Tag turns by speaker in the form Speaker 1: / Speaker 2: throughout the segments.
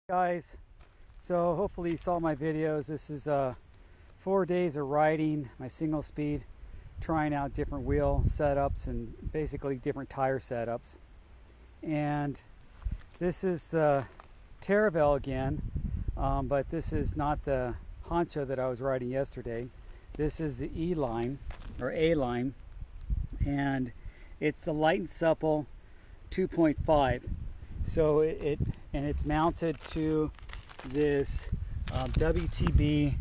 Speaker 1: Guys, so hopefully you saw my videos. This is 4 days of riding my single speed, trying out different wheel setups and basically different tire setups. And this is the Teravail again, but this is not the Honcho that I was riding yesterday. This is the Ehline or A-line, and it's the light and supple 2.5. So it's mounted to this WTB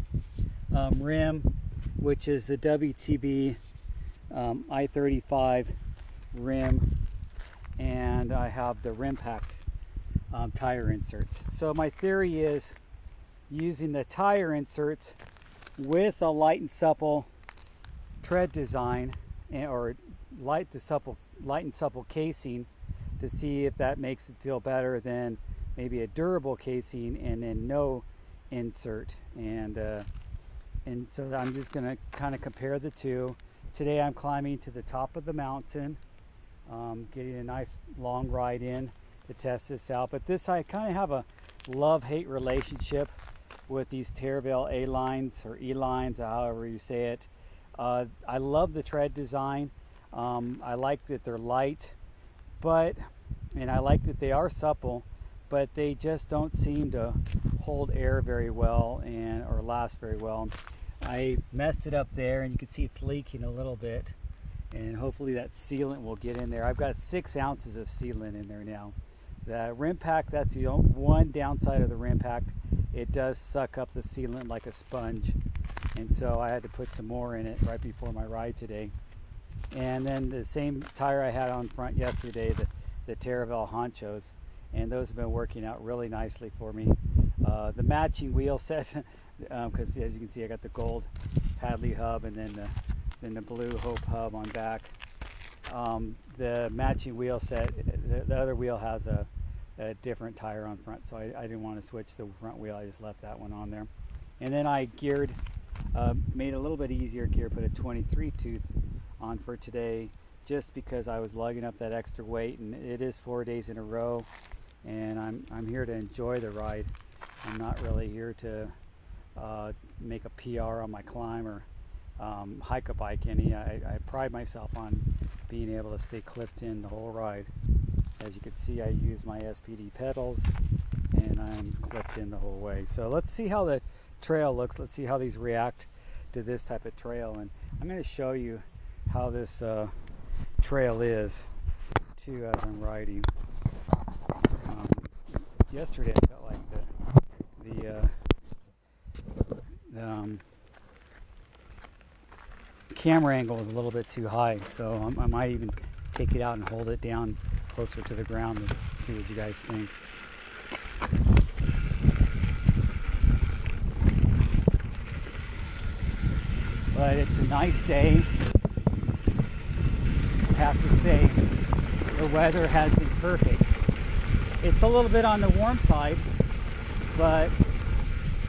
Speaker 1: rim, which is the WTB I-35 rim, and I have the Rimpact tire inserts. So my theory is using the tire inserts with a light and supple tread design, or light and supple casing, to see if that makes it feel better than maybe a durable casing and then no insert. And so I'm just going to kind of compare the two. Today I'm climbing to the top of the mountain, getting a nice long ride in to test this out. But this, I kind of have a love-hate relationship with these Teravail A-lines or E-lines, however you say it. I love the tread design. I like that they're light, and I like that they are supple, but they just don't seem to hold air very well or last very well. I messed it up there, and you can see it's leaking a little bit, and hopefully that sealant will get in there. I've got 6 ounces of sealant in there now. The Rimpact, that's the one downside of the Rimpact. It does suck up the sealant like a sponge, and so I had to put some more in it right before my ride today. And then the same tire I had on front yesterday, the Teravail Honchos, and those have been working out really nicely for me. The matching wheel set, because as you can see I got the gold Hadley hub and then the blue Hope hub on back. The matching wheel set, the other wheel has a different tire on front, so I didn't want to switch the front wheel. I just left that one on there. And then I geared, made it a little bit easier gear, put a 23 tooth on for today, just because I was lugging up that extra weight, and it is 4 days in a row, and I'm here to enjoy the ride. I'm not really here to make a PR on my climb or hike a bike any. I pride myself on being able to stay clipped in the whole ride. As you can see, I use my SPD pedals, and I'm clipped in the whole way. So let's see how the trail looks. Let's see how these react to this type of trail, and I'm going to show you how this trail is too as I'm riding. Yesterday I felt like the camera angle was a little bit too high, so I might even take it out and hold it down closer to the ground and see what you guys think. But it's a nice day. I have to say, the weather has been perfect. It's a little bit on the warm side, but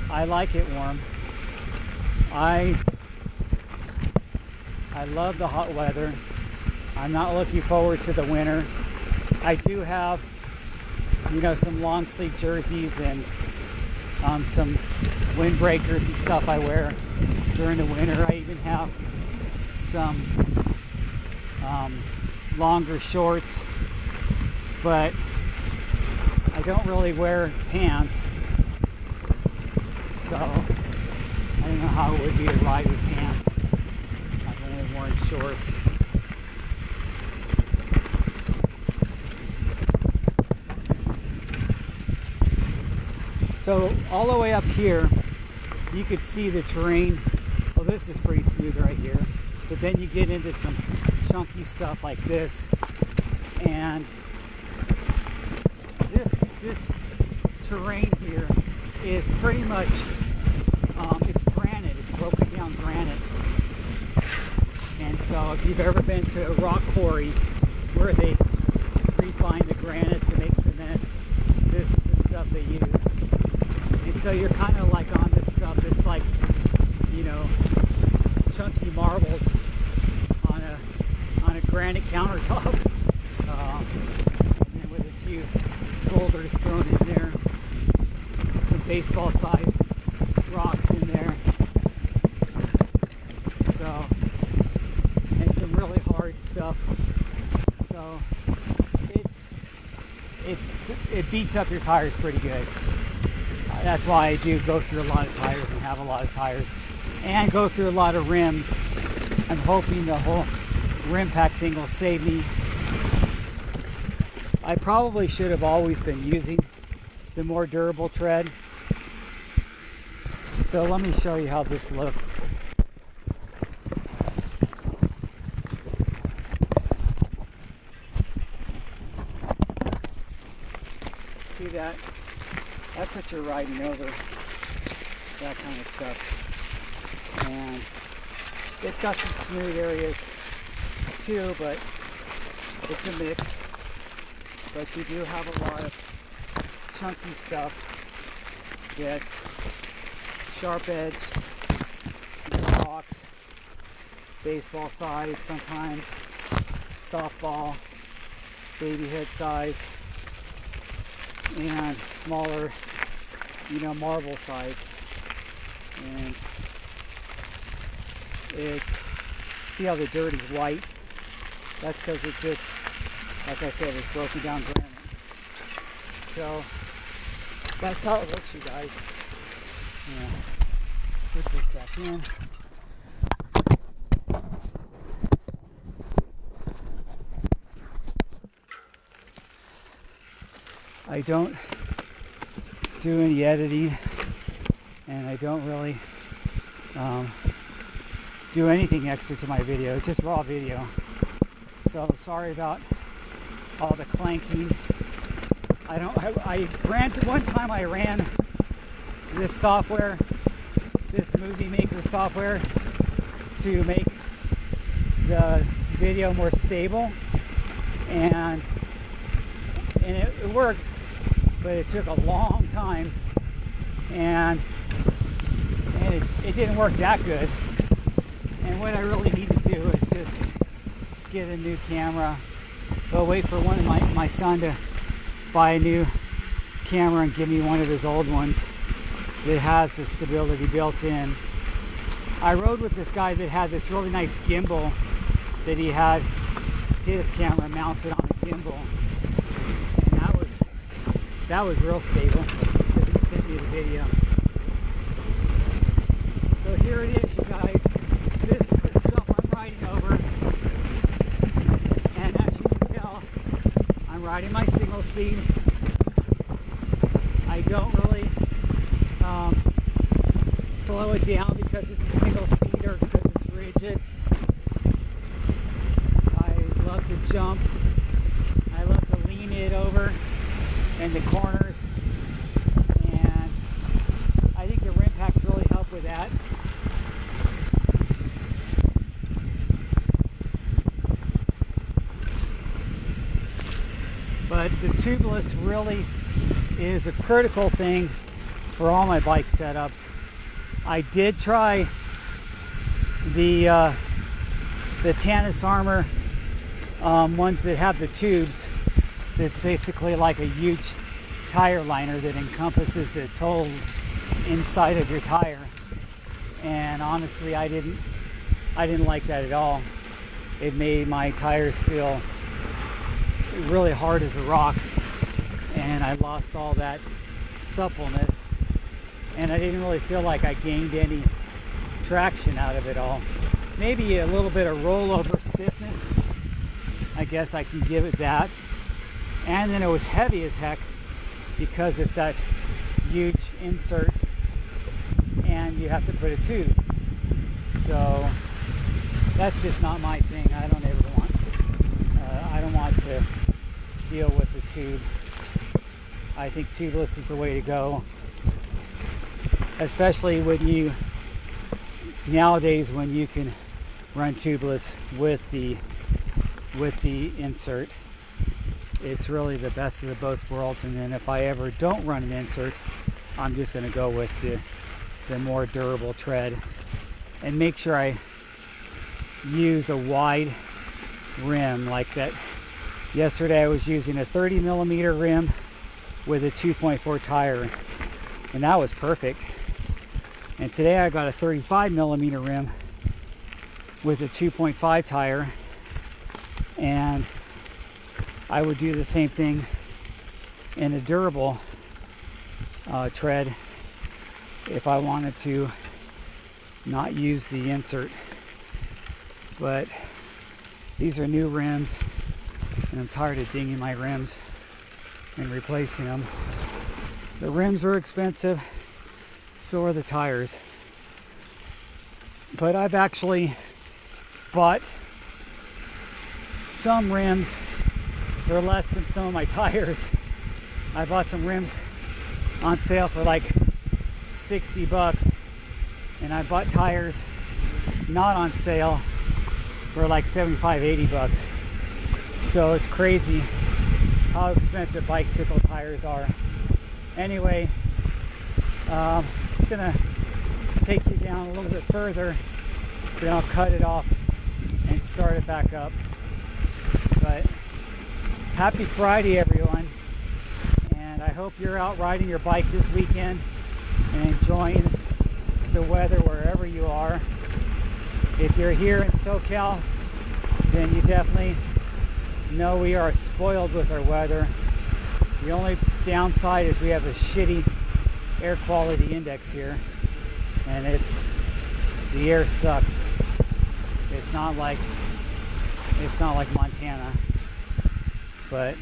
Speaker 1: I like it warm. I love the hot weather. I'm not looking forward to the winter. I do have, some long sleeve jerseys and some windbreakers and stuff I wear during the winter. I even have some longer shorts, but I don't really wear pants, so I don't know how it would be to ride with pants. I've only worn shorts. So all the way up here, you could see the terrain. Well, this is pretty smooth right here, but then you get into some chunky stuff like this, and this terrain here is pretty much it's granite. It's broken down granite. And so if you've ever been to a rock quarry where they refine the granite to make cement, this is the stuff they use. And so you're kind of like on this stuff that's like, chunky marbles on a granite countertop, and then with a few boulders thrown in there. baseball sized rocks in there. So, and some really hard stuff. So it beats up your tires pretty good. That's why I do go through a lot of tires and have a lot of tires and go through a lot of rims. I'm hoping the whole Rimpact thing will save me. I probably should have always been using the more durable tread. So let me show you how this looks. See that? That's what you're riding over, that kind of stuff. And it's got some smooth areas too, but it's a mix. But you do have a lot of chunky stuff that's sharp-edged, rocks, baseball size sometimes, softball, baby head size, and smaller, marble size. And see how the dirt is white? That's because it just, like I said, it's broken down granite. So that's how it looks, you guys. Put this back in. I don't do any editing, and I don't really do anything extra to my video, just raw video. So sorry about all the clanking. One time I ran this software, this movie maker software, to make the video more stable, and it worked, but it took a long time, and it didn't work that good. And what I really need to do is just get a new camera, but wait for one of my son to buy a new camera and give me one of his old ones that has the stability built in. I rode with this guy that had this really nice gimbal that he had his camera mounted on a gimbal, and that was real stable because he sent me the video. So here it is, you guys. This is the stuff I'm riding over, and as you can tell, I'm riding my single speed. I don't really slow it down because it's a single speed or because it's rigid. I love to jump. I love to lean it over in the corners, and I think the Rimpacts really help with that. But the tubeless really is a critical thing for all my bike setups. I did try the Tannis Armor ones that have the tubes. That's basically like a huge tire liner that encompasses the total inside of your tire. And honestly, I didn't like that at all. It made my tires feel really hard as a rock, and I lost all that suppleness, and I didn't really feel like I gained any traction out of it all. Maybe a little bit of rollover stiffness, I guess I can give it that. And then it was heavy as heck because it's that huge insert and you have to put a tube. So that's just not my thing. I don't want to deal with the tube. I think tubeless is the way to go, especially nowadays when you can run tubeless with the insert. It's really the best of both worlds. And then if I ever don't run an insert, I'm just going to go with the more durable tread and make sure I use a wide rim like that. Yesterday I was using a 30 millimeter rim with a 2.4 tire, and that was perfect. And today I got a 35 millimeter rim with a 2.5 tire, and I would do the same thing in a durable tread if I wanted to not use the insert. But these are new rims, and I'm tired of dinging my rims and replacing them. The rims are expensive, so are the tires. But I've actually bought some rims for less than some of my tires. I bought some rims on sale for like 60 bucks, and I bought tires not on sale for like 75, 80 bucks. So it's crazy how expensive bicycle tires are. Anyway, I'm gonna take you down a little bit further, then I'll cut it off and start it back up. But happy Friday, everyone, and I hope you're out riding your bike this weekend and enjoying the weather wherever you are. If you're here in SoCal, then you definitely know we are spoiled with our weather. The only downside is we have a shitty air quality index here, and the air sucks. It's not like Montana, but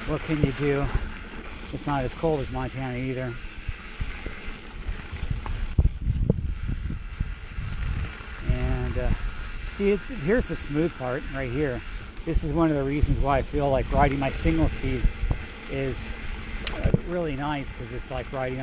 Speaker 1: what can you do? It's not as cold as Montana either. And see, here's the smooth part right here. This is one of the reasons why I feel like riding my single speed is really nice, because it's like riding